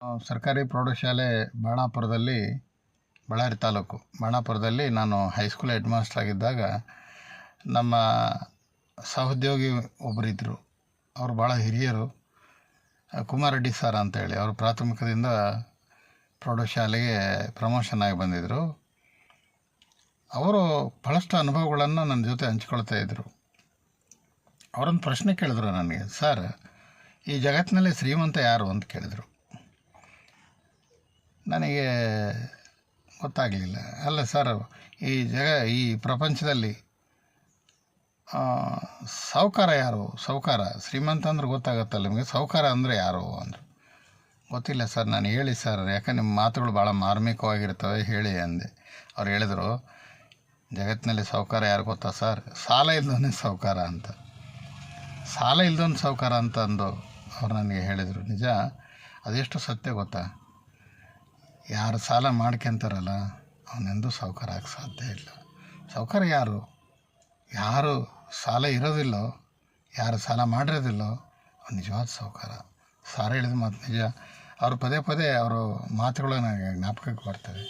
ಸರ್ಕಾರಿ ಪ್ರೌಢಶಾಲೆ ಬಾಣಾಪುರದಲ್ಲಿ, ಬಳ್ಳಾರಿ ತಾಲೂಕು ಬಾಣಾಪುರದಲ್ಲಿ ನಾನು ಹೈಸ್ಕೂಲ್ ಹೆಡ್ ಮಾಸ್ಟರ್ ಆಗಿದ್ದಾಗ ನಮ್ಮ ಸಹೋದ್ಯೋಗಿ ಒಬ್ಬರಿದ್ದರು. ಅವರು ಭಾಳ ಹಿರಿಯರು, ಕುಮಾರರೆಡ್ಡಿ ಸರ್ ಅಂತೇಳಿ. ಅವರು ಪ್ರಾಥಮಿಕದಿಂದ ಪ್ರೌಢಶಾಲೆಗೆ ಪ್ರಮೋಷನ್ ಆಗಿ ಬಂದಿದ್ದರು. ಅವರು ಭಾಳಷ್ಟು ಅನುಭವಗಳನ್ನು ನನ್ನ ಜೊತೆ ಹಂಚ್ಕೊಳ್ತಾ ಇದ್ದರು. ಅವರೊಂದು ಪ್ರಶ್ನೆ ಕೇಳಿದ್ರು ನನಗೆ, ಸರ್, ಈ ಜಗತ್ತಿನಲ್ಲಿ ಶ್ರೀಮಂತ ಯಾರು ಅಂತ ಕೇಳಿದರು. ನನಗೆ ಗೊತ್ತಾಗಲಿಲ್ಲ. ಅಲ್ಲ ಸರ್, ಈ ಪ್ರಪಂಚದಲ್ಲಿ ಸಾಹುಕಾರ ಯಾರು? ಸಾಹುಕಾರ, ಶ್ರೀಮಂತ ಅಂದ್ರೆ ಗೊತ್ತಾಗತ್ತಲ್ಲ ನಿಮಗೆ, ಸಾಹುಕಾರ ಅಂದರೆ ಯಾರು ಅಂದರು. ಗೊತ್ತಿಲ್ಲ ಸರ್, ನಾನು ಹೇಳಿ ಸರ್, ಯಾಕೆ ನಿಮ್ಮ ಮಾತುಗಳು ಭಾಳ ಮಾರ್ಮಿಕವಾಗಿರ್ತವೆ, ಹೇಳಿ ಅಂದೆ. ಅವ್ರು ಹೇಳಿದರು, ಜಗತ್ತಿನಲ್ಲಿ ಸಾಹುಕಾರ ಯಾರು ಗೊತ್ತಾ ಸರ್? ಸಾಲ ಇಲ್ದವನೇ ಸಾಹುಕಾರ ಅಂತ. ಸಾಲ ಇಲ್ದವನು ಸಾಹುಕಾರ ಅಂತ ಅಂದು ಅವ್ರು ನನಗೆ ಹೇಳಿದರು. ನಿಜ, ಅದೆಷ್ಟು ಸತ್ಯ ಗೊತ್ತಾ? ಯಾರು ಸಾಲ ಮಾಡ್ಕೊಂತಾರಲ್ಲ ಅವನೆಂದೂ ಸಾಹುಕಾರ ಆಗಕ್ಕೆ ಸಾಧ್ಯ ಇಲ್ಲ. ಸಾಹುಕಾರ ಯಾರು ಸಾಲ ಇರೋದಿಲ್ಲೋ, ಯಾರು ಸಾಲ ಮಾಡಿರೋದಿಲ್ಲೋ ಅವ್ನು ನಿಜವಾದ ಸಾಹುಕಾರ. ಸಾರ ಹೇಳಿದ ಮಾತು ನಿಜ. ಅವರು ಪದೇ ಪದೇ ಅವರು ಮಾತುಗಳು ನನಗೆ ಜ್ಞಾಪಕಕ್ಕೆ ಬರ್ತವೆ.